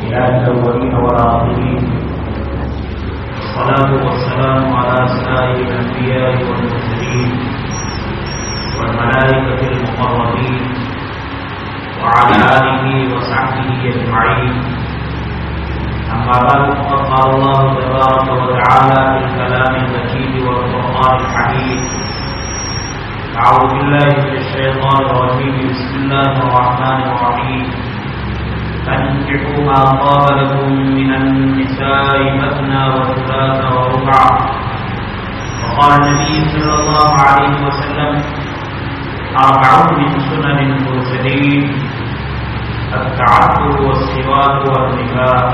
إله الأولين والآخرين، والصلاة والسلام على سائر الأنبياء والمرسلين والملائكة المقربين وعلى آله وصحبه أجمعين. أما بعد، فقد قال الله تبارك وتعالى في الكلام المجيد والقرآن الحميد: أعوذ بالله من الشيطان الرجيم، بسم الله الرحمن الرحيم. فانكحوا ما طاب لكم من النساء مثنى وثلاث ورباع. وقال النبي صلى الله عليه وسلم: أربع من سنن المرسلين: التعطر والسواك والنكاح.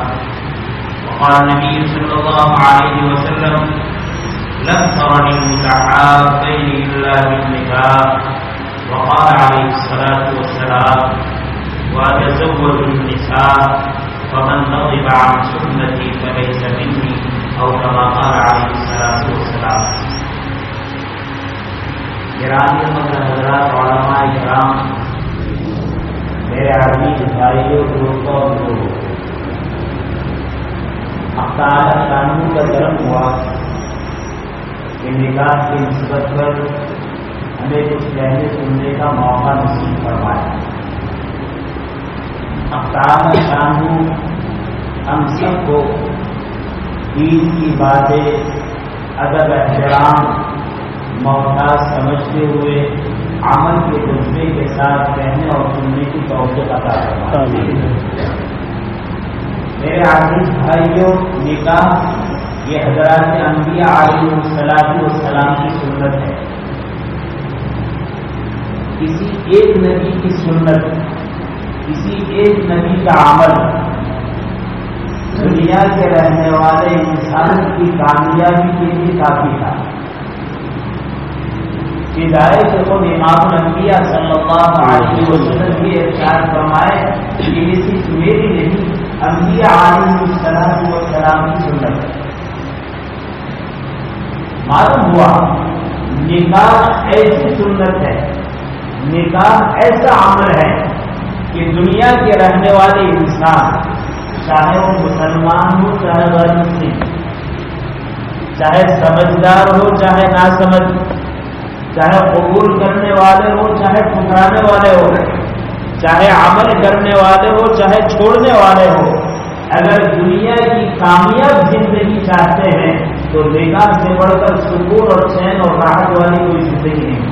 وقال النبي صلى الله عليه وسلم: لن ترني المتحابين إلا بالنكاح. وقال عليه الصلاة والسلام: وأتزوج النساء فمن رغب عن سنتي فليس مني، أو كما قال عليه الصلاة والسلام. گرامی حضرات، علماء کرام، میرے عزیز بھائیوں، دوستوں، اب تعالیٰ قانون کا کرم ہوا کہ نکاح کی نسبت پر ہمیں کچھ کہنے سننے کا موقع نصیب فرمایا. اب تعالیٰ قانون ہم سب کو دین کی باتیں ادب احترام محتاج سمجھتے ہوئے عمل کے جذبے کے ساتھ کہنے اور سننے کی توفیق عطا فرمائے. میرے عزیز بھائیوں، نکاح یہ حضرات انبیاء علیہ السلام کی سنت ہے. کسی ایک نبی کی سنت، کسی ایک نبی کا عمل دنیا کے رہنے والے انسان کی کامیابی کے لیے کافی تھا. ہدایت خود امام الانبیاء صلی اللہ علیہ وسلم کی ارشاد فرمائے کہ یہ صرف میری نہیں، انبیاء علیہ السلام کی سنت ہے. معلوم ہوا نکاح ایسی سنت ہے، نکاح ایسا عمل ہے کہ دنیا کے رہنے والے انسان، چاہے وہ مسلمان ہو چاہے غیر مسلم، چاہے سمجھدار ہو چاہے نہ سمجھ، چاہے قبول کرنے والے ہو چاہے ٹھکرانے والے ہو، چاہے عمل کرنے والے ہو چاہے چھوڑنے والے ہو، اگر دنیا کی کامیاب زندگی چاہتے ہیں تو نکاح سے بڑھ کر سکون اور چین اور راحت والی کوئی زندگی نہیں.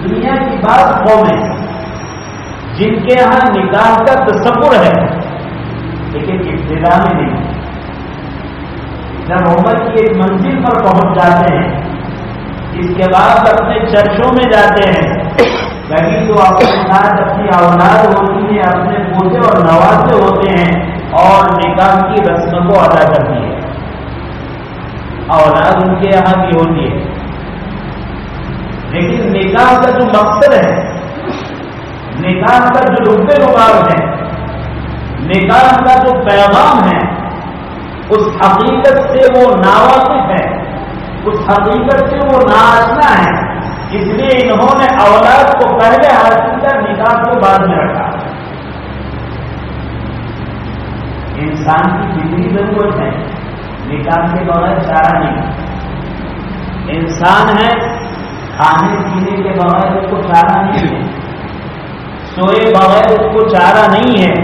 دنیا کی بعض قومیں جن کے یہاں نکاح کا تصور ہے لیکن ابتدا میں نہیں، جب عمر کی ایک منزل پر پہنچ جاتے ہیں اس کے بعد اپنے چرچوں میں جاتے ہیں، کبھی تو اپنے ساتھ اپنی اولاد ہوتی ہے، اپنے پوتے اور نوازے ہوتے ہیں اور نکاح کی رسم کو ادا کرتی ہے. اولاد ان کے یہاں بھی ہوتی ہے، لیکن نکاح کا جو مقصد ہے، نکاح کا جو رب رباب ہے، نکاح کا جو پیغام ہے، اس حقیقت سے وہ ناواقف ہے، اس حقیقت سے وہ ناآشنا ہے. اس لیے انہوں نے اولاد کو پہلے حاصل کر نکاح کو بعد میں رکھا. انسان کی فطری ضرورت ہے، نکاح کے بغیر چارہ نہیں. انسان ہے، کھانے پینے کے بغیر اس کو چارہ نہیں ہے، سوئے بغیر اس کو چارہ نہیں ہے.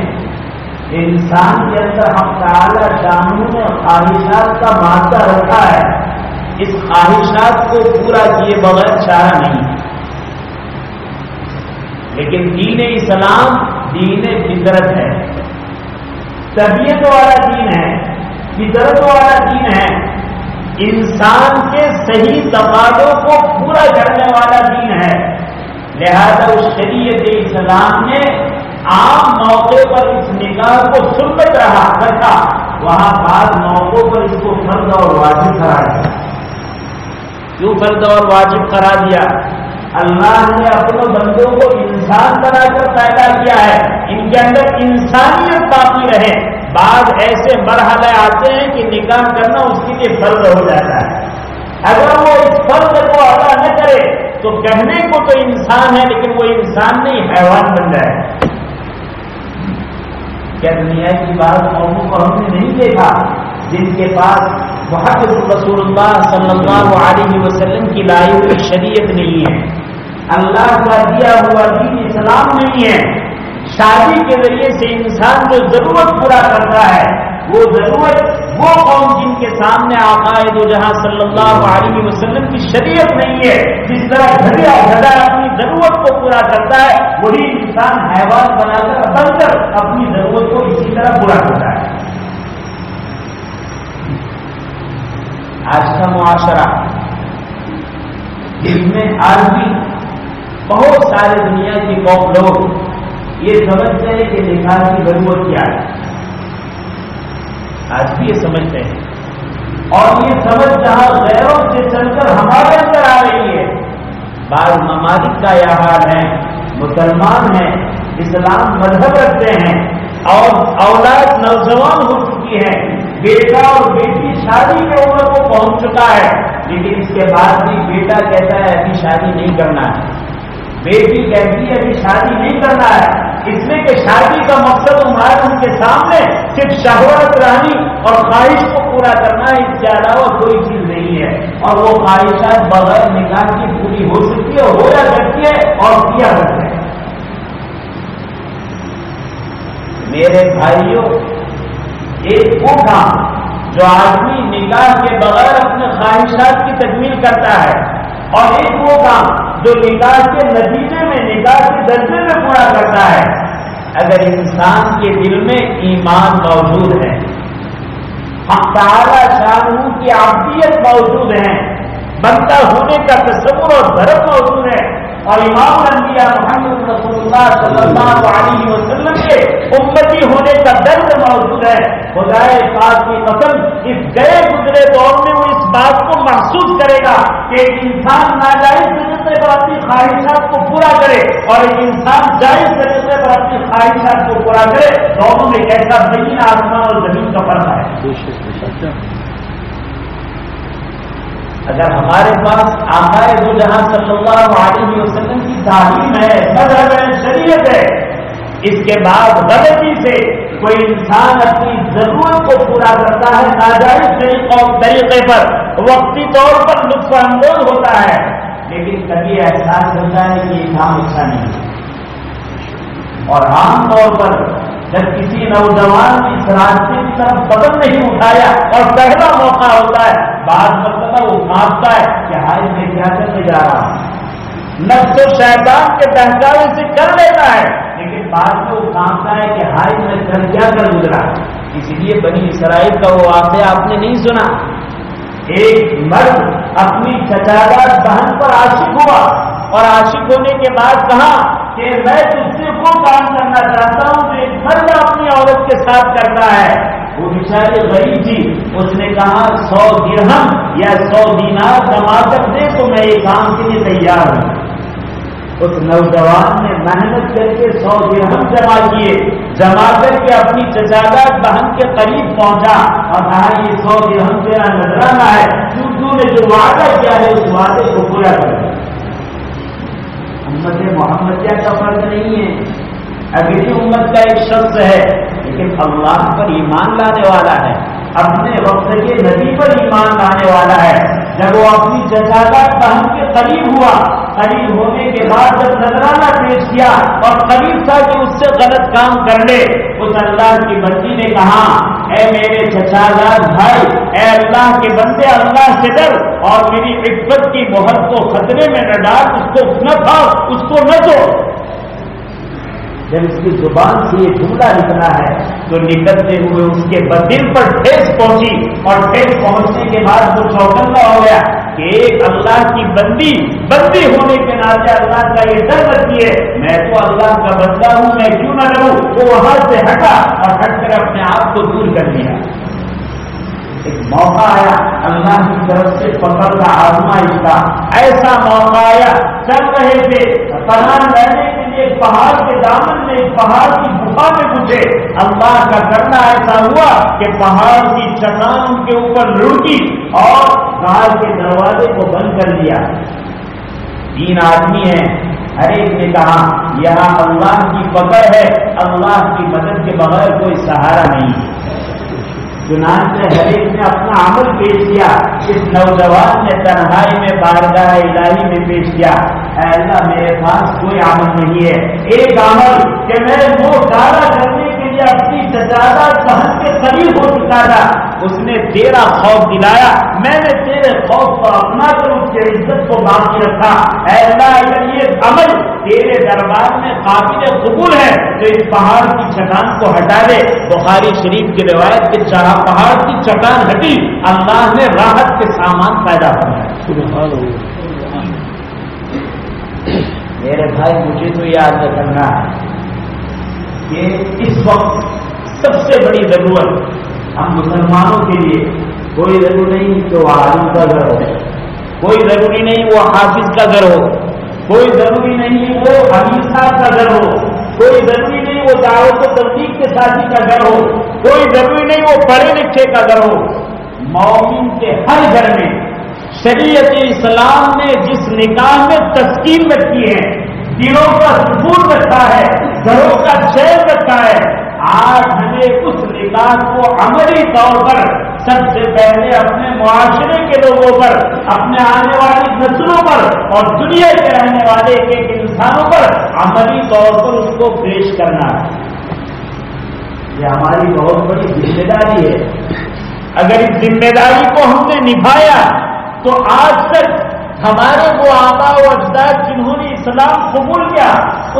انسان کے اندر ہم تعالی شاموں نے خواہشات کا مادہ رکھا ہے، اس خواہشات کو پورا کیے بغیر چارہ نہیں. لیکن دین اسلام دین فطرت ہے، طبیعت والا دین ہے، فطرت والا دین ہے، انسان کے صحیح تقاضوں کو پورا کرنے والا دین ہے. لہذا اس شریعت اسلام نے عام موقع پر اس نکاح کو سنت رکھا، وہاں بعض موقعوں پر اس کو فرض اور واجب قرار دیا. کیوں فرض اور واجب قرار دیا؟ اللہ نے اپنے بندوں کو انسان بنا کر پیدا کیا ہے، ان کے اندر انسانیت باقی رہے. بعض ایسے مرحلے آتے ہیں کہ نکاح کرنا اس کے لیے فرض ہو جاتا ہے. اگر وہ اس فرض کو ادا نہ کرے تو کہنے کو تو انسان ہے لیکن وہ انسان نہیں، حیوان بن جائے. کیا دنیا کی بعض قوموں کو ہم نے نہیں دیکھا جن کے پاس محمد رسول اللہ صلی اللہ علیہ وسلم کی لائی ہوئی شریعت نہیں ہے، اللہ کا دیا ہوا دین اسلام نہیں ہے؟ شادی کے ذریعے سے انسان جو ضرورت پورا کرتا ہے، وہ ضرورت وہ قوم جن کے سامنے آقائے دو جہاں صلی اللہ علیہ وسلم کی شریعت نہیں ہے، جس طرح گھڑیا گھڑا اپنی ضرورت کو پورا کرتا ہے، وہی انسان حیوان بنا کر اپنی ضرورت کو اسی طرح پورا کرتا ہے۔ آج کا معاشرہ جس میں آج بھی بہت سارے دنیا کے قوم لوگ یہ سمجھتے ہیں کہ نکاح کی ضرورت کیا ہے، آج بھی یہ سمجھتے ہیں، اور یہ سمجھ جہاں غیروں سے چل کر ہمارے اندر آ رہی ہے۔ بعض ممالک کا یہ حال ہے، مسلمان ہیں، اسلام مذہب رکھتے ہیں، اور اولاد نوجوان ہو چکی ہے، بیٹا اور بیٹی شادی کی عمر کو پہنچ چکا ہے، لیکن اس کے بعد بھی بیٹا کہتا ہے ابھی شادی نہیں کرنا ہے، بیٹی کہتی ہے ابھی شادی نہیں کرنا ہے، اس لیے کہ شادی کا مقصد ہمارے ان کے سامنے صرف شہوت رانی اور خواہش کو پورا کرنا ہے، اس کے علاوہ کوئی چیز نہیں ہے، اور وہ خواہشات بغیر نکاح کی پوری ہو سکتی ہے، ہو جا سکتی ہے اور کیا کرتے ہیں۔ میرے بھائیوں، ایک وہ کام جو آدمی نکاح کے بغیر اپنے خواہشات کی تکمیل کرتا ہے، اور ایک وہ کام جو نکاح کے نتیجے میں نکاح کے درجے میں پورا کرتا ہے۔ اگر انسان کے دل میں ایمان موجود ہے، حق تعالی شانہ کی عبدیت موجود ہے، بندہ ہونے کا تصور اور دھرم موجود ہے، اور امام الانبیاء محمد رسول اللہ صلی اللہ علیہ وسلم کے امتی ہونے کا درد موجود ہے، خدائے پاک کی قسم اس گئے گزرے دور میں وہ اس بات کو محسوس کرے گا کہ ایک انسان ناجائز طریقے پر اپنی خواہشات کو پورا کرے اور ایک انسان جائز طریقے پر اپنی خواہشات کو پورا کرے، دونوں میں کیسا زمین آسمان اور زمین کا فرق ہے۔ اگر ہمارے پاس آقائے دو جہاں صلی اللہ علیہ وسلم کی تعلیم ہے، مذہب ہے، شریعت ہے، اس کے بعد غلطی سے کوئی انسان اپنی ضرورت کو پورا کرتا ہے ناجائز طریقے پر، وقتی طور پر لطف اندوز ہوتا ہے، لیکن کبھی احساس ہوتا ہے کہ یہ کام اچھا نہیں ہے، اور عام طور پر جب کسی نوجوان نے اس راستے کی طرف قدم نہیں اٹھایا اور پہلا موقع ہوتا ہے، بعض مرتبہ وہ کانپتا ہے کہ ہائے میں کیا کرنے جا رہا ہوں، نفس و شیطان کے بہکاوے سے کر لیتا ہے، لیکن بعد میں وہ کانپتا ہے کہ ہائے میں کیا کر گزرا۔ اس لیے بنی اسرائیل کا وہ واقعہ آپ نے نہیں سنا، ایک مرد اپنی چچاداد بہن پر عاشق ہوا، اور عاشق ہونے کے بعد کہا کہ میں تجھ سے وہ کام کرنا چاہتا ہوں جو ایک مرد اپنی عورت کے ساتھ کرتا ہے۔ وہ بیچاری غریب تھی، اس نے کہا 100 درہم یا 100 دینار کما کر دے تو میں یہ کام کے لیے تیار ہوں۔ اس نوجوان نے محنت کر کے 100 درہم جمع کیے، جمع کر کے اپنی چچاداد بہن کے قریب پہنچا اور کہا یہ 100 درہم تیرا نذرانہ ہے، تو نے جو وعدہ کیا ہے اس وعدے کو پورا کر۔ امت محمدیہ کا فرض نہیں ہے، اگلی امت کا ایک شخص ہے لیکن اللہ پر ایمان لانے والا ہے، اپنے وقت کے نبی پر ایمان لانے والا ہے۔ جب وہ اپنی چچاداد بہن کے قریب ہوا، قریب ہونے کے بعد جب نذرانہ پیش کیا اور قریب تھا کہ اس سے غلط کام کر لے، اس اللہ کی بندی نے کہا اے میرے چچاداد بھائی، اے اللہ کے بندے اللہ سے ڈر اور میری عزت کی مہر کو خطرے میں نہ ڈال، اس کو نہ کھاؤ، اس کو نہ دو۔ جب اس کی زبان سے یہ جملہ نکلا ہے تو نکلتے ہوئے اس کے دل پر ٹھیس پہنچی، اور ٹھیس پہنچنے کے بعد وہ چوکنا ہو گیا کہ ایک اللہ کی بندی ہونے کے ناطے اللہ کا یہ ڈر رکھی ہے، میں تو اللہ کا بندہ ہوں، میں کیوں نہ رہوں۔ وہ وہاں سے ہٹا اور ہٹ کر اپنے آپ کو دور کر دیا۔ ایک موقع آیا اللہ کی طرف سے پکڑ کا آزمائش کا، ایسا موقع آیا چل رہے تھے پناہ لینے کے لیے پہاڑ کے دامن میں، پہاڑ کی گفا میں گھسے، اللہ کا کرنا ایسا ہوا کہ پہاڑ کی چٹان ان کے اوپر لڑکی اور غار کے دروازے کو بند کر دیا۔ 3 آدمی ہیں، ہر ایک نے کہا یہاں اللہ کی پکڑ ہے، اللہ کی مدد کے بغیر کوئی سہارا نہیں ہے۔ چنانچہ ہر ایک نے اپنا عمل پیش کیا۔ اس نوجوان نے تنہائی میں بارگاہ الہی میں پیش کیا، اے اللہ میرے پاس کوئی عمل نہیں ہے، ایک عمل کہ میں وہ کارا کرنے کے لیے اپنی سجادہ صحن کے قریب ہو چکا تھا، اس نے تیرا خوف دلایا، میں نے تیرے خوف کو اپنا کر اس کی عزت کو باقی رکھا۔ اے اللہ اگر یہ عمل تیرے دربار میں قابل قبول ہے تو اس پہاڑ کی چٹان کو ہٹا دے۔ بخاری شریف کی روایت کے پہاڑ کی چٹان ہٹی، اللہ نے راحت کے سامان پیدا کیا۔ میرے بھائی مجھے تو یاد رکھنا ہے کہ اس وقت سب سے بڑی ضرورت ہم مسلمانوں کے لیے کوئی ضروری نہیں کہ وہ عالم کا گھر ہو، کوئی ضروری نہیں وہ حافظ کا گھر ہو، کوئی ضروری نہیں وہ حمید صاحب کا گھر ہو، کوئی ضروری نہیں وہ دعوت و تبلیغ کے ساتھی کا گھر ہو، کوئی ضروری نہیں وہ پڑھے لکھے کا گھر ہو۔ مومن کے ہر گھر میں شریعت اسلام نے جس نکاح میں تسکین رکھی ہے، دلوں کا سکون رکھا ہے، گھروں کا چین رکھا ہے، آج ہمیں اس نکاح کو عملی طور پر سب سے پہلے اپنے معاشرے کے لوگوں پر، اپنے آنے والی نسلوں پر اور دنیا کے رہنے والے ایک ایک انسانوں پر عملی طور پر اس کو پیش کرنا ہے۔ یہ ہماری بہت بڑی ذمہ داری ہے۔ اگر اس ذمہ داری کو ہم نے نبھایا تو آج تک ہمارے وہ آباء و اجداد جنہوں نے اسلام قبول کیا،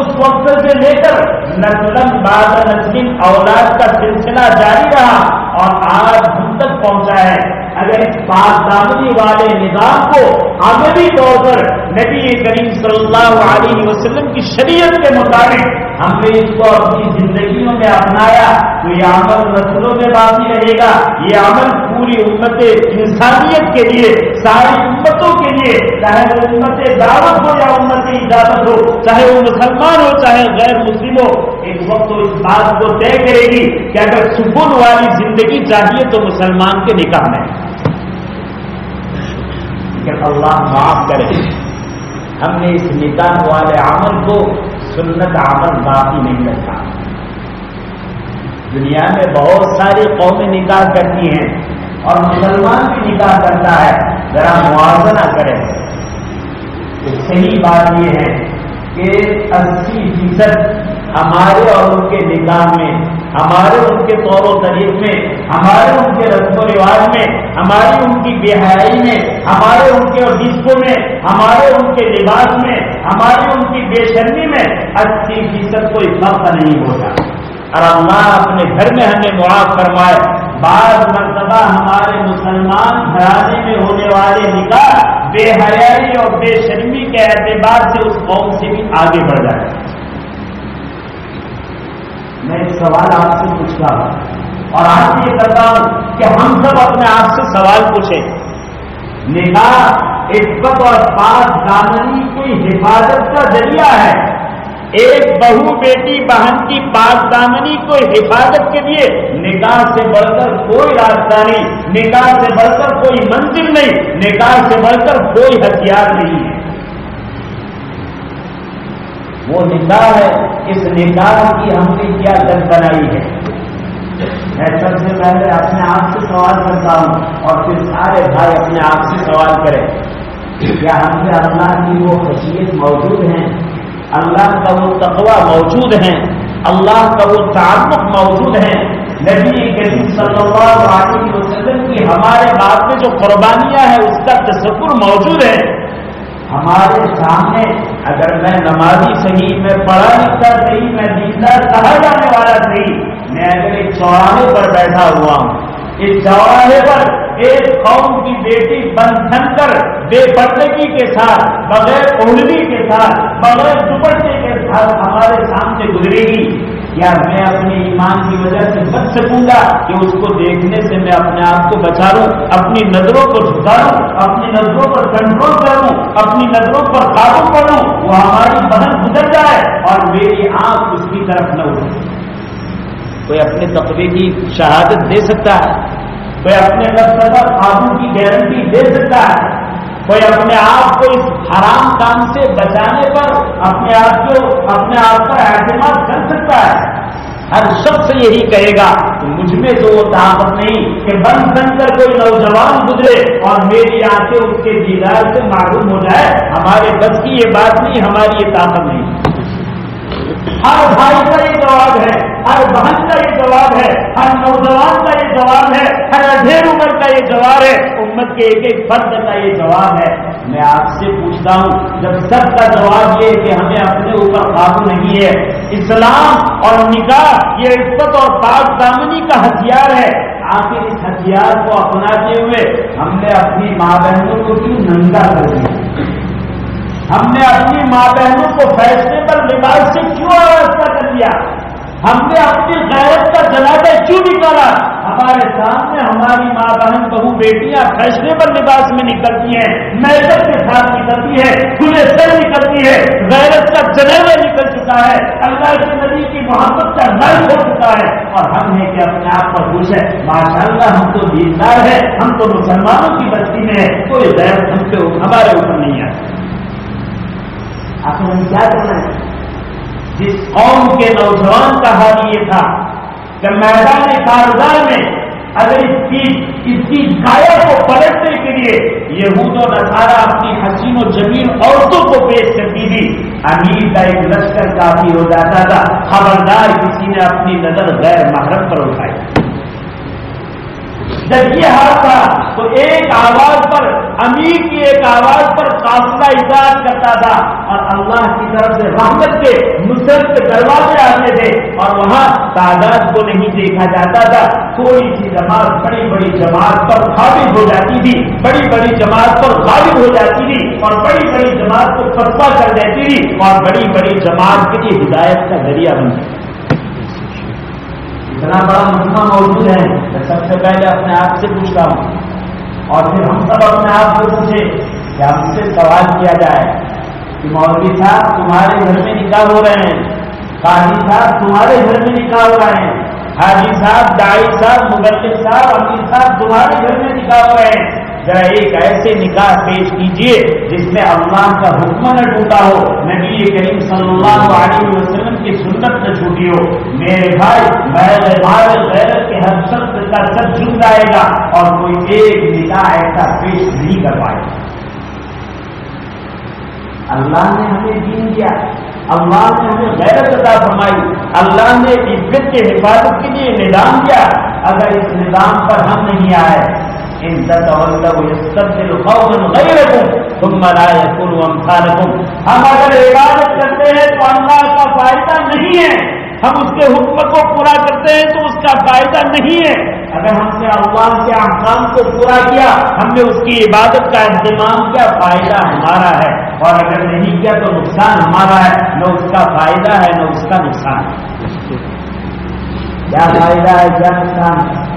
اس وقت سے لے کر نسل بعد نسل اولاد کا سلسلہ جاری رہا اور آج ہم تک پہنچا ہے۔ اگر اس پاک دامنی والے نظام کو عملی طور پر نبی کریم صلی اللہ علیہ وسلم کی شریعت کے مطابق ہم نے اس کو اپنی زندگیوں میں اپنایا تو یہ عمل نسلوں میں باقی رہے گا، یہ عمل پوری امت انسانیت کے لیے، ساری امتوں کے لیے، چاہے وہ امت دعوت ہو یا امت اجازت ہو، چاہے وہ مسلمان ہو چاہے غیر مسلم ہو، ایک وقت اس بات کو طے کرے گی کہ اگر سکون والی زندگی چاہیے تو مسلمان کے نکاح میں۔ لیکن اللہ معاف کرے، ہم نے اس نکاح والے عمل کو سنت عمل باقی نہیں رکھا۔ دنیا میں بہت ساری قومیں نکاح کرتی ہیں اور مسلمان بھی نکاح کرتا ہے، ذرا موازنہ کریں۔ صحیح بات یہ ہے کہ 80% ہمارے اور ان کے نکاح میں، ہمارے ان کے طور و طریق میں، ہمارے ان کے رسم و رواج میں، ہماری ان کی بے حیائی میں، ہمارے ان کے ڈسکو میں، ہمارے ان کے لباس میں، ہماری ان کی بے شرمی میں 80% کوئی فرق نہیں ہوتا۔ اور اللہ اپنے گھر میں ہمیں معاف فرمائے، بعض مرتبہ ہمارے مسلمان گھرانے میں ہونے والے نکاح بے حیائی اور بے شرمی کے اعتبار سے اس قوم سے بھی آگے بڑھ جائے۔ میں ایک سوال آپ سے پوچھتا ہوں اور آپ سے یہ کرتا ہوں کہ ہم سب اپنے آپ سے سوال پوچھیں، نکاح عفت اور پاک دامنی کی حفاظت کا ذریعہ ہے۔ ایک بہو بیٹی بہن کی پاک دامنی کو حفاظت کے لیے نکاح سے بڑھ کر کوئی راستہ نہیں، نکاح سے بڑھ کر کوئی منزل نہیں، نکاح سے بڑھ کر کوئی ہتھیار نہیں ہے۔ وہ نکاح ہے، اس نکاح کی ہم نے کیا لت بنائی ہے۔ میں سب سے پہلے اپنے آپ سے سوال کرتا ہوں اور پھر سارے بھائی اپنے آپ سے سوال کریں، کیا ہم سے اللہ کی وہ خشیت موجود ہیں، اللہ کا وہ تقوی موجود ہے، اللہ کا وہ تعلق موجود ہے، نبی کریم صلی اللہ علیہ وسلم کی ہمارے بات میں جو قربانیاں ہیں اس کا تصور موجود ہے ہمارے سامنے؟ اگر میں نمازی صحیح، میں پڑھا لکھا صحیح، میں دیندار کہا جانے والا صحیح، میں اگر ایک چوراہے پر بیٹھا ہوا ہوں، اس چوراہے پر ایک قوم کی بیٹی بن تھن کر بے پردگی کے ساتھ، بغیر اوڑھنی کے ساتھ، بغیر دوپٹے کے ساتھ ہمارے سامنے گزرے گی، کیا میں اپنے ایمان کی وجہ سے بچ سکوں گا کہ اس کو دیکھنے سے میں اپنے آپ کو بچا لوں، اپنی نظروں کو جھکا لوں، اپنی نظروں پر کنٹرول کروں، اپنی نظروں پر قابو کروں، وہ ہماری بہن گزر جائے اور میری آنکھ اس کی طرف نہ اٹھے؟ کوئی اپنے تقوی کی شہادت دے سکتا ہے؟ کوئی اپنے نفس پر قابو کی گارنٹی دے سکتا ہے؟ کوئی اپنے آپ کو اس حرام کام سے بچانے پر اپنے آپ پر اعتماد کر سکتا ہے؟ ہر شخص یہی کہے گا کہ مجھ میں تو وہ طاقت نہیں کہ بن کر کوئی نوجوان گزرے اور میری آنکھیں اس کے دیدار سے معلوم ہو جائے. ہمارے بس کی یہ بات نہیں، ہماری یہ طاقت نہیں. ہر بھائی کا یہ جواب ہے، ہر بہن کا یہ جواب ہے، ہر نوجوان کا یہ جواب ہے، ہر ادھیر عمر کا یہ جواب ہے، امت کے ایک ایک فرد کا یہ جواب ہے. میں آپ سے پوچھتا ہوں، جب سب کا جواب یہ ہے کہ ہمیں اپنے اوپر قابو نہیں ہے، اسلام اور نکاح یہ عزت اور پاک دامنی کا ہتھیار ہے، آخر اس ہتھیار کو اپناتے ہوئے ہم نے اپنی ماں بہنوں کو کیوں ننگا کر دیا؟ ہم نے اپنی ماں بہنوں کو فیصلے پر لباس سے کیوں آراستہ کر دیا؟ ہم نے اپنی غیرت کا جنازہ کیوں نکالا؟ ہمارے سامنے ہماری ماں بہن بہو بیٹیاں فیصلے پر لباس میں نکلتی ہیں، محنت کے ساتھ نکلتی ہے، کھلے سر نکلتی ہے، غیرت کا جنازہ نکل چکا ہے، اللہ کے نبی کی محبت کا درد ہو چکا ہے، اور ہم نے کہ اپنے آپ پر خوش ہے. ماشاءاللہ ہم تو دیندار ہیں، ہم تو مسلمانوں کی بستی میں ہیں، کوئی غیرت ہمارے اوپر نہیں آتی. آخر ہم کیا کرنا ہے؟ جس قوم کے نوجوان کا حال یہ تھا کہ میدان کارزار میں اگر اس کی کایا کو پلٹنے کے لیے یہود و نصارہ اپنی حسین و جمیل عورتوں کو پیش کرتی تھی، امیر کا ایک لشکر کافی ہو جاتا تھا. خبردار کسی نے اپنی نظر غیر محرم پر اٹھائی. جب یہ حال تھا تو ایک آواز پر، امیر کی ایک آواز پر قافلہ اطاعت کرتا تھا، اور اللہ کی طرف سے رحمت کے نصرت دروازے آتے تھے، اور وہاں تعداد کو نہیں دیکھا جاتا تھا. تھوڑی سی جماعت بڑی بڑی جماعت پر غالب ہو جاتی تھی، بڑی بڑی جماعت پر غالب ہو جاتی تھی، اور بڑی بڑی جماعت کو فتوا کر دیتی تھی، اور بڑی بڑی جماعت کے لیے ہدایت کا ذریعہ بن جاتی. اتنا بڑا مسئلہ موجود ہے. میں سب سے پہلے اپنے آپ سے پوچھتا ہوں، اور پھر ہم سب اپنے آپ سے پوچھیں کہ ہم سے سوال کیا جائے کہ مولوی صاحب تمہارے گھر میں نکاح ہو رہے ہیں، قاضی صاحب تمہارے گھر میں نکاح ہو رہے ہیں، حاجی صاحب، داعی صاحب، مبلغ صاحب، امیر صاحب تمہارے گھر میں نکاح ہو رہے ہیں. ذرا ایک ایسے نکاح پیش کیجئے جس میں اللہ کا حکم نہ ٹوٹا ہو، نبی کریم صلی اللہ علیہ وسلم کی سنت نہ چھوٹی ہو. میرے بھائی غیرت کے ہر شخص کا سب جھک جائے گا اور کوئی ایک نکاح ایسا پیش نہیں کر پائے. اللہ نے ہمیں دین دیا، اللہ نے ہمیں غیرت عطا فرمائی، اللہ نے عزت کی حفاظت کے لیے نظام دیا. اگر اس نظام پر ہم نہیں آئے، ان تتولوا یستبدل قوما غیرکم ثم لا یکونوا امثالکم. ہم اگر عبادت کرتے ہیں تو اللہ کا فائدہ نہیں ہے، ہم اس کے حکم کو پورا کرتے ہیں تو اس کا فائدہ نہیں ہے. اگر ہم نے اللہ کے احکام کو پورا کیا، ہم نے اس کی عبادت کا اہتمام کیا، فائدہ ہمارا ہے، اور اگر نہیں کیا تو نقصان ہمارا ہے. نہ اس کا فائدہ ہے نہ اس کا نقصان ہے. کیا فائدہ ہے کیا نقصان ہے؟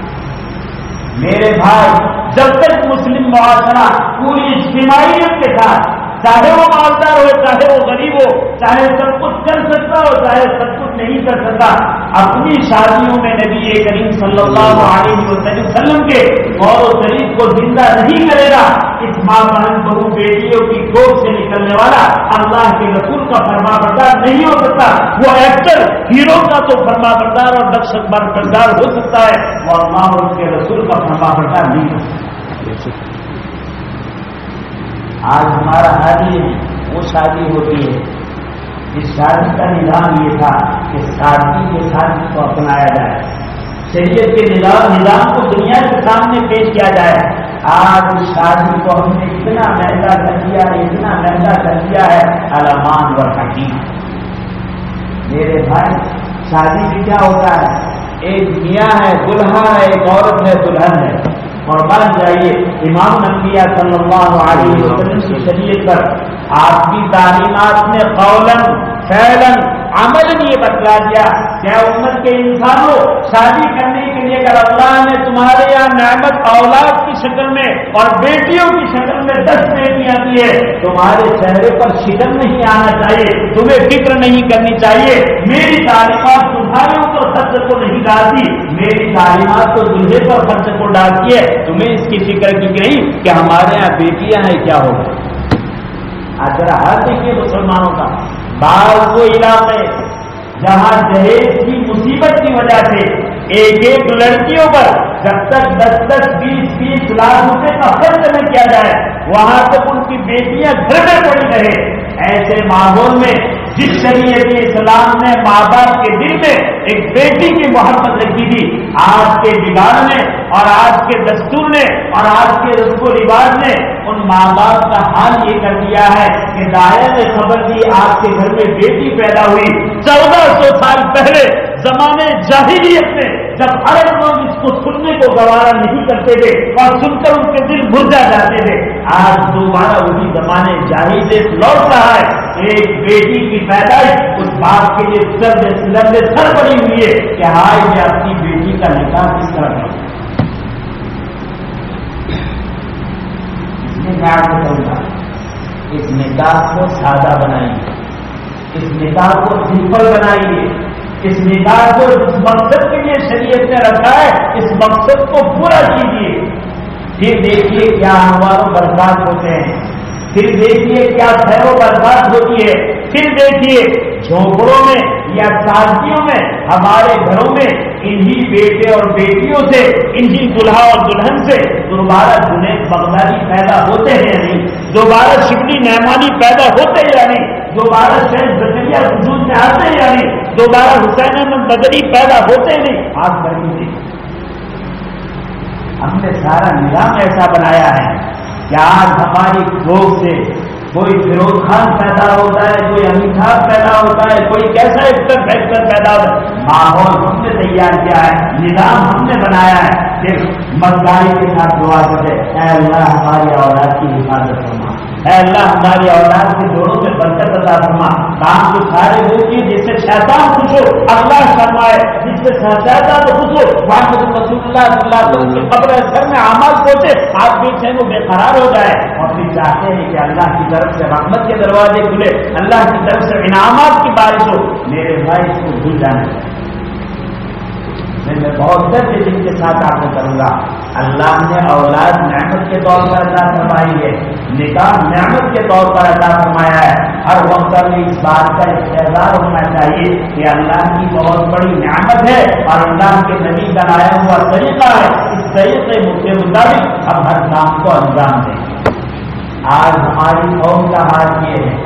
میرے بھائی، جب تک مسلم معاشرہ پوری اجتماعیت کے ساتھ، چاہے وہ مالدار ہو چاہے وہ غریب ہو، چاہے سب کچھ کر سکتا ہو چاہے سب کچھ نہیں کر سکتا، اپنی شادیوں میں نبی کریم صلی اللہ علیہ وسلم کے غور و شریف کو زندہ نہیں کرے گا، اس ماں بہن بہو بیٹیوں کی گود سے نکلنے والا اللہ کے رسول کا فرما بردار نہیں ہو سکتا. وہ ایکٹر ہیرو کا تو فرما بردار اور نقش بردار ہو سکتا ہے، وہ اللہ اور اس کے رسول کا فرما بردار نہیں ہو سکتا. آج ہمارا حال یہ وہ شادی ہوتی ہے، اس شادی کا نظام یہ تھا کہ شادی کے ساتھ اس کو اپنایا جائے، شریعت کے نظام کو دنیا کے سامنے پیش کیا جائے. آج اس شادی کو ہم نے اتنا مہنگا کر دیا ہے، اتنا مہنگا کر دیا ہے، علمان و حکیم. میرے بھائی، شادی میں کیا ہوتا ہے؟ ایک میاں ہے دلہا ہے، ایک عورت ہے دلہن ہے. اور بن جائیے امام الانبیاء صلی اللہ علیہ وسلم کی شریعت پر، آپ کی تعلیمات نے قولاً فعلاً عملاً یہ بتلا دیا کیا امت کے انسانوں شادی کرنے کے لیے اگر اللہ نے تمہارے یہاں نعمت اولاد کی شکل میں اور بیٹیوں کی شکل میں 10 بیٹیاں دی ہے تمہارے چہرے پر شکن نہیں آنا چاہیے, تمہیں فکر نہیں کرنی چاہیے میری تعلیمات تمہارے اوپر خرچ کو نہیں ڈالتی, میری تعلیمات تو دلہے پر خرچ کو ڈالتی ہے, تمہیں اس کی فکر کی نہیں کہ ہمارے یہاں بیٹیاں ہیں کیا ہوگا. آج ذرا حال دیکھیے مسلمانوں کا, بعض وہ علاقے جہاں جہیز کی مصیبت کی وجہ سے ایک ایک لڑکیوں پر جب تک 10-20 لاکھ روپے کا خرچ نہ کیا جائے وہاں تک ان کی بیٹیاں گھر میں پڑی رہے. ایسے ماحول میں جس شریعت اسلام نے ماں باپ کے دل میں ایک بیٹی کی محبت رکھی تھی, آج کے بگاڑ نے اور آج کے دستور نے اور آج کے رسم و رواج نے ان ماں باپ کا حال یہ کر دیا ہے کہ دایا نے خبر دی آپ کے گھر میں بیٹی پیدا ہوئی. 1400 سال پہلے زمانے جاہلیت میں جب عرب لوگ اس کو سننے کو گوارا نہیں کرتے تھے اور سن کر ان کے دل بھجا جاتے تھے, آج دوبارہ وہی زمانے جاہلیت لوٹ رہا ہے. ایک بیٹی کی پیدائش اس باپ کے لیے لمبے سر بنی ہوئی ہے کہ ہائے میں اپنی بیٹی کا نکاح کس طرح کروں. اس نے کہا کروں گا اس نکاح کو سادہ بنائیے, اس نکاح کو سمپل بنائیے, اس نکاح کو جس مقصد کے لیے شریعت نے رکھا ہے اس مقصد کو پورا کیجیے. پھر دیکھیے کیا ہماروں برباد ہوتے ہیں, پھر دیکھیے کیا خیر و برباد ہوتی ہے, پھر دیکھیے جھونپڑوں میں یا شادیوں میں ہمارے گھروں میں انہی بیٹے اور بیٹیوں سے انہی دلہا اور دلہن سے دوبارہ جنید بغدادی پیدا ہوتے ہیں یا نہیں, دوبارہ شبلی نعمانی پیدا ہوتے ہیں یا نہیں, دوبارہ شیخ زکریا وجود میں آتے ہیں یا نہیں, دوبارہ حسین احمد بدری پیدا ہوتے ہیں نہیں. آپ کر ہم نے سارا نظام ایسا بنایا ہے کہ آج ہماری گوگ سے کوئی فیروز خان پیدا ہوتا ہے, کوئی امیتابھ پیدا ہوتا ہے, کوئی کیسا ایکٹر پیدا ہوتا ہے. ماحول ہم نے تیار کیا ہے, نظام ہم نے بنایا ہے. پھر مزداری کے ساتھ دعا کرے اے اللہ ہماری اولاد کی حفاظت فرما, اے اللہ ہماری اولاد کے جوڑوں میں برکت عطا فرما. کام تو سارے وہ چیز جس سے شیطان خوش ہو اللہ فرمائے, جس سے شیطان خوش ہو محمد رسول اللہ صلی اللہ علیہ وسلم قبر اثر میں اعمال سوچے آپ بے چین و بے قرار ہو جائے اور پھر چاہتے ہیں کہ اللہ کی طرف سے رحمت کے دروازے کھلے, اللہ کی طرف سے انعامات کی بارش ہو. میرے بھائی اس کو بھول جانا چاہیے. میں بہت درد دل کے ساتھ آپ کو کروں گا. اللہ نے اولاد نعمت کے طور پر عطا فرمائی ہے, نکاح نعمت کے طور پر عطا فرمایا ہے. ہر وقت میں اس بات کا استحضار ہونا چاہیے کہ اللہ کی بہت بڑی نعمت ہے اور اللہ کے نبی کا لایا ہوا طریقہ ہے. اس طریقے کے مطابق ہم ہر کام کو انجام دیں. آج ہماری قوم کا حال یہ ہے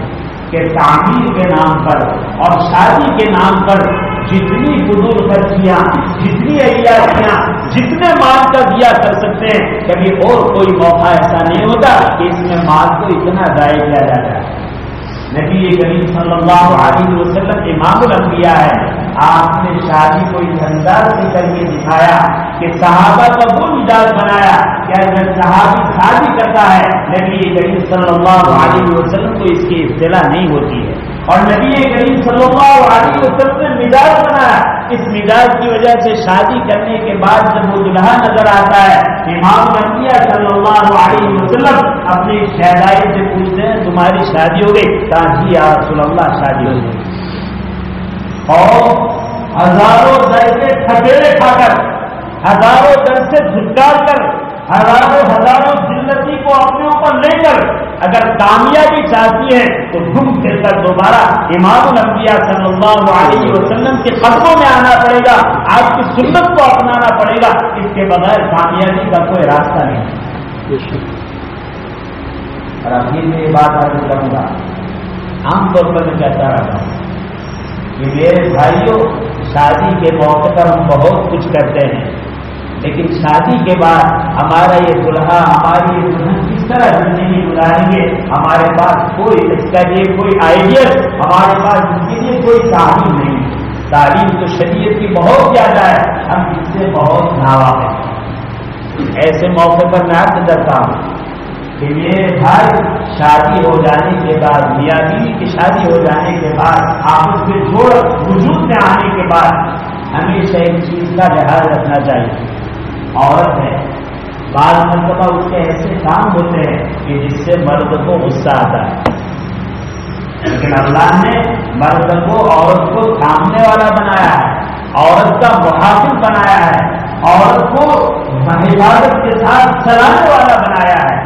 کہ تعمیر کے نام پر اور شادی کے نام پر جتنی فضول خرچیاں, جتنی عیاشیاں, جتنے مال کا دیا کر سکتے ہیں, کبھی اور کوئی موقع ایسا نہیں ہوتا کہ اس میں مال کو اتنا ضائع کیا جاتا ہے. نبی کریم صلی اللہ علیہ وسلم امام الانبیاء ہے. آپ نے شادی کو اس انداز سے کر کے دکھایا کہ صحابہ کا وہ مزاج بنایا کہ اگر صحابی شادی کرتا ہے نبی کریم صلی اللہ علیہ وسلم کو اس کی اطلاع نہیں ہوتی ہے, اور نبی کریم صلی اللہ علیہ وسلم نے مزاج بنایا. اس مزاج کی وجہ سے شادی کرنے کے بعد جب وہ دلہا نظر آتا ہے امام الانبیاء صلی اللہ علیہ وسلم اپنی شہدائی سے پوچھتے ہیں تمہاری شادی ہو گئی؟ کہا جی یا رسول اللہ شادی ہو گئی. اور ہزاروں در سے تھپیڑے کھا کر, ہزاروں در سے دھتکار کر, ہزاروں ذلتی کو اپنے اوپر لے کر اگر کامیابی چاہتی ہے تو گھوم پھر کر دوبارہ امام الانبیاء صلی اللہ علیہ وسلم کے قدموں میں آنا پڑے گا, آپ کی سنت کو اپنانا پڑے گا. اس کے بغیر کامیابی کا کوئی راستہ نہیں. اور ابھی میں یہ بات عرض کروں گا, عام طور پر میں کہتا رہتا ہوں کہ میرے بھائیوں شادی کے موقع پر ہم بہت کچھ کرتے ہیں, لیکن شادی کے بعد ہمارا یہ دلہا ہماری یہ دلہن کس طرح زندگی گزاریں گے ہمارے پاس کوئی اس کا لیے کوئی آئیڈیا, ہمارے پاس اس کے لیے کوئی تعلیم نہیں. تعلیم تو شریعت کی بہت زیادہ ہے, ہم اس سے بہت ناواقف ہیں. ایسے موقع پر میں عرض کرتا ہوں کہ میرے بھائی شادی ہو جانے کے بعد, میاں بیوی کی شادی ہو جانے کے بعد آپس میں جوڑ وجود میں آنے کے بعد ہمیشہ ایک چیز کا لحاظ رکھنا چاہیے. عورت ہے، بعض مرتبہ اس کے ایسے کام ہوتے ہیں کہ جس سے مرد کو غصہ آتا ہے، لیکن اللہ نے مرد کو عورت کو تھامنے والا بنایا ہے، عورت کا محافظ بنایا ہے، عورت کو حفاظت کے ساتھ چلانے والا بنایا ہے.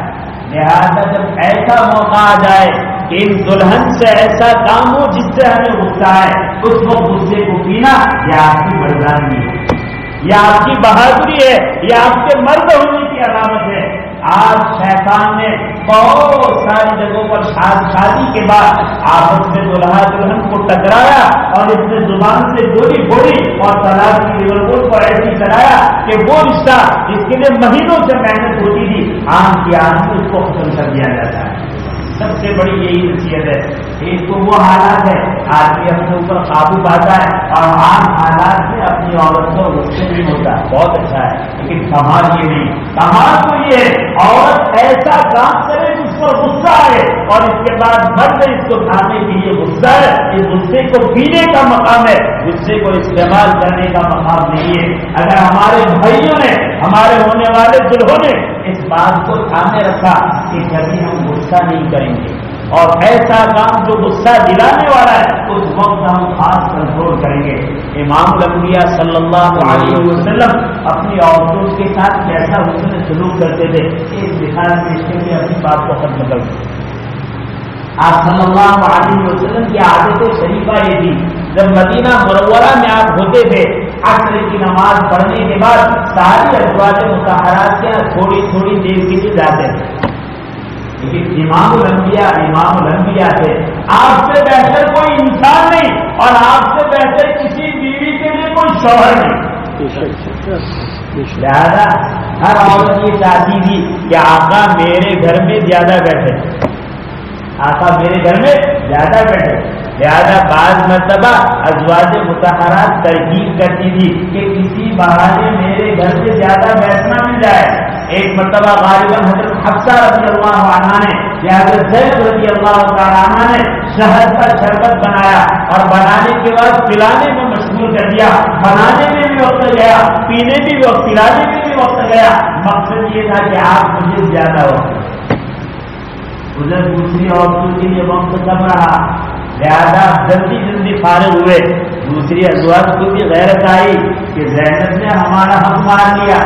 لہذا جب ایسا موقع آ جائے کہ ان دلہن سے ایسا کام ہو جس سے ہمیں غصہ ہے، اس وقت غصے کو پینا یہ آپ کی مردانی ہے، یہ آپ کی بہادری ہے، یہ آپ کے مرد ہونے کی علامت ہے. آج شیطان نے بہت ساری جگہوں پر شادی کے بعد آپس میں دلہا دلہن کو ٹکرایا اور اس نے زبان سے گولی بولی اور طلاق کی رپورٹ کو ایسی چلایا کہ وہ رشتہ جس کے لیے مہینوں سے محنت ہوتی تھی آج کی آج میں اس کو ختم کر دیا جاتا ہے. سب سے بڑی یہی نصیحت ہے. ایک تو وہ حالات ہے آدمی اپنے اوپر قابو پاتا ہے اور عام حالات میں اپنی عورت کو غصے نہیں ہوتا ہے، بہت اچھا ہے. لیکن کمال یہ نہیں، کمال تو یہ ہے عورت ایسا کام کرے جس پر غصہ آئے اور اس کے بعد مرد اس کو کھانے کے لیے غصہ ہے. اس غصے کو پینے کا مقام ہے، غصے کو استعمال کرنے کا مقام نہیں ہے. اگر ہمارے بھائیوں نے، ہمارے ہونے والے دلہوں نے اس بات کو تھامے رکھا کہ کبھی ہم غصہ نہیں کریں گے اور ایسا کام جو غصہ دلانے والا ہے اس وقت ہم خاص کنٹرول کریں گے. امام الانبیاء صلی اللہ علیہ وسلم اپنی عورتوں کے ساتھ کیسا حسن سلوک کرتے تھے، ایک مثال پیش کر کے اپنی بات کو ختم کر دیں. آپ صلی اللہ علیہ وسلم کی عادت شریفہ یہ تھی، جب مدینہ منورہ میں آپ ہوتے تھے عصر کی نماز پڑھنے کے بعد ساری ازواج مطہرات کے یہاں تھوڑی تھوڑی دیر کے لیے جاتے تھے. لیکن امام الانبیاء تھے، آپ سے بہتر کوئی انسان نہیں اور آپ سے بہتر کسی بیوی کے لیے کوئی شوہر نہیں. لہذا ہر عورت یہ چاہتی تھی کہ آقا میرے گھر میں زیادہ بیٹھے، آقا میرے گھر میں زیادہ بیٹھے. لہذا بعض مرتبہ ازواج مطہرات ترغیب کرتی تھی کہ کسی بہانے میرے گھر سے زیادہ بیٹھنا مل جائے. ایک مرتبہ غالباً حضرت حفصہ رضی اللہ عنہ نے یا حضرت زید رضی اللہ تعالیٰ عنہ نے شہد کا شربت بنایا اور بنانے کے بعد پلانے میں مشغول کر دیا. بنانے میں بھی وقت گیا، پینے میں بھی وقت، پلانے میں بھی وقت گیا. مقصد یہ تھا کہ آپ مجھے زیادہ وقت، ادھر دوسری عورتوں کے لیے وقت کم رہا. لہذا جلدی جلدی فارغ ہوئے. دوسری ازواج کو بھی غیرت آئی کہ زینب نے ہمارا حق مان لیا.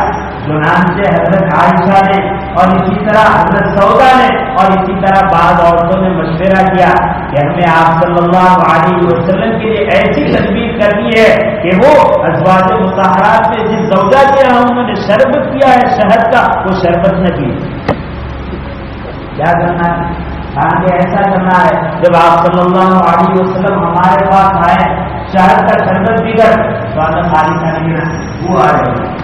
چنانچہ حضرت عائشہ نے اور اسی طرح حضرت سودا نے اور اسی طرح بعض عورتوں نے مشورہ کیا کہ ہمیں آپ صلی اللہ علیہ وسلم کے لیے ایسی تدبیر کرنی ہے کہ وہ ازواج مطہرات میں جس زوجہ کے یہاں انہوں نے شربت کیا ہے شہد کا، وہ شربت نہ کی. کیا کرنا ہے؟ کہ ایسا کرنا ہے جب آپ صلی اللہ علیہ وسلم ہمارے پاس آئے شہد کا شربت بھی کر تو آپ خالی کا نہیں وہ آ جائے.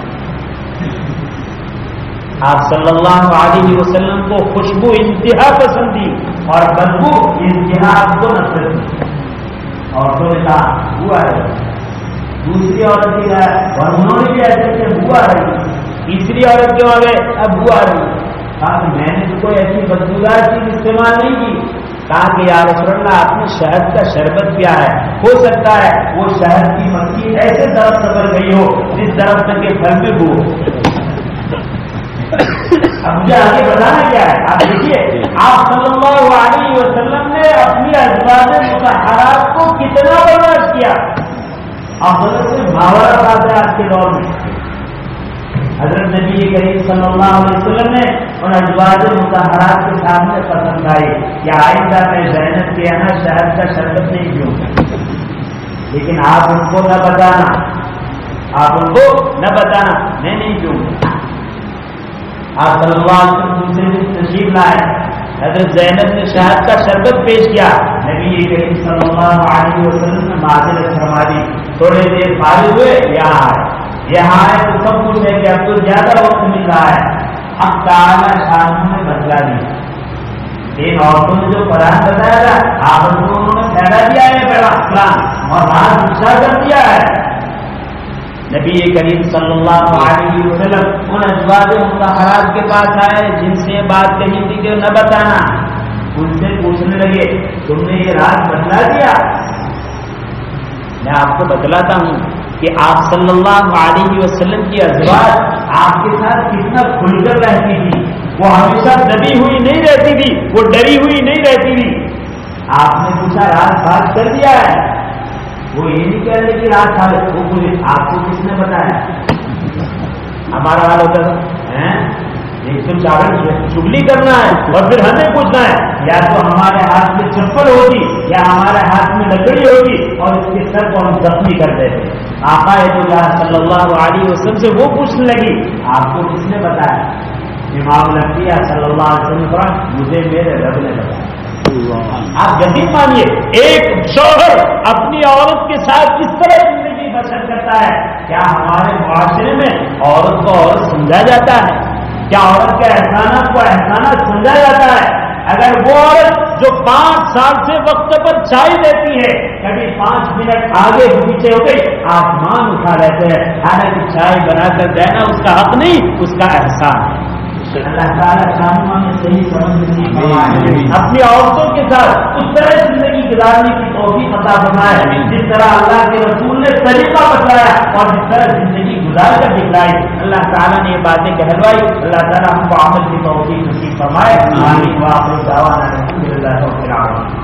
آپ صلی اللہ علیہ وسلم کو خوشبو انتہا پسند تھی اور بدبو انتہا آپ کو نفرت تھی. عورتوں نے کہا وہ آ رہی، دوسری عورت کی گئے اور انہوں نے بھی ایسے کہ وہ آ رہی. تیسری عورت کیوں آ گئے؟ اب وہ آ رہی. کہا کہ میں نے کوئی ایسی بدبودار چیز استعمال نہیں کی. کہا کہ یا رسول اللہ آپ نے شہد کا شربت پیا ہے، ہو سکتا ہے وہ شہد کی مکھی ایسے درخت پر گئی ہو جس درخت کے پھل میں ہو. اب مجھے آگے بتانا کیا ہے، آپ دیکھیے آپ صلی اللہ علیہ وسلم نے اپنی ازواج مطہرات کو کتنا برداشت کیا. آپ حضرت سے محاورہ بات ہے آج کے دور میں. حضرت نبی کریم صلی اللہ علیہ وسلم نے ان ازواج مطہرات کے سامنے پسند آئی کہ آئندہ میں زینب کے یہاں شہد کا شربت نہیں پیوں. لیکن آپ ان کو نہ بتانا، آپ ان کو نہ بتانا میں نہیں پیوں. آپ صلی اللہ علیہ وسلم دوسرے دن تشریف لائے، حضرت زینب نے شہد کا شربت پیش کیا. نبی کریم صلی اللہ علیہ وسلم نے معذرت فرما دی. تھوڑے دیر فارغ ہوئے، یہاں آئے تو سب کچھ ہے کہ اب تو زیادہ وقت مل رہا ہے. اب تعالیٰ شان نے بدلا دیا. ان عورتوں نے جو قرآن بتایا تھا آپ کو انہوں نے پھیلا دیا ہے پہلا اسلام اور رات گسا کر دیا ہے. نبی کریم صلی اللہ علیہ وسلم ان ازواج مطہرات کے پاس آئے جن سے بات کہی تھی کہ نہ بتانا. ان سے پوچھنے لگے تم نے یہ رات بتلا دیا؟ میں آپ کو بتلاتا ہوں کہ آپ صلی اللہ علیہ وسلم کی ازواج آپ کے ساتھ کتنا کھل کر رہتی تھی. وہ ہمیشہ دبی ہوئی نہیں رہتی تھی, وہ ڈری ہوئی نہیں رہتی تھی. آپ نے پوچھا رات بات کر دیا ہے, وہ یہ نہیں کہہ رہے کہ رات کھا وہ پوچھے آپ کو کس نے بتایا. ہمارا حال ہوتا تھا ایک تو چگلی کرنا ہے اور پھر ہمیں پوچھنا ہے, یا تو ہمارے ہاتھ میں چپل ہوگی یا ہمارے ہاتھ میں لکڑی ہوگی اور اس کے سر کو ہم زخمی کر دیتے. آقا صلی اللہ علیہ وسلم سے وہ پوچھنے لگی آپ کو کس نے بتایا. امام الانبیاء صلی اللہ علیہ وسلم نے کہا مجھے میرے رب نے بتایا. آپ یقین مانیے ایک شوہر اپنی عورت کے ساتھ کس طرح زندگی بسر کرتا ہے. کیا ہمارے معاشرے میں عورت کو عورت سمجھا جاتا ہے؟ کیا عورت کے احسانات کو احسانات سمجھا جاتا ہے؟ اگر وہ عورت جو 5 سال سے وقت پر چائے لیتی ہے کبھی 5 منٹ آگے پیچھے ہو گئی آسمان اٹھا لیتے ہیں, حالانکہ چائے بنا کر دینا اس کا حق نہیں, اس کا احسان ہے. اللہ تعالیٰ کاموں میں صحیح سمجھ اپنی عورتوں کے ساتھ اس طرح زندگی گزارنے کی توفیق عطا فرمائے جس طرح اللہ کے رسول نے طریقہ بتایا اور جس طرح زندگی گزار کر دکھلائی. اللہ تعالیٰ نے یہ باتیں کہلوائی. اللہ تعالیٰ ہم کو عمل کی توفیق نصیب فرمائے. آمین. وآخر دعوانا الحمدللہ رب العالمین.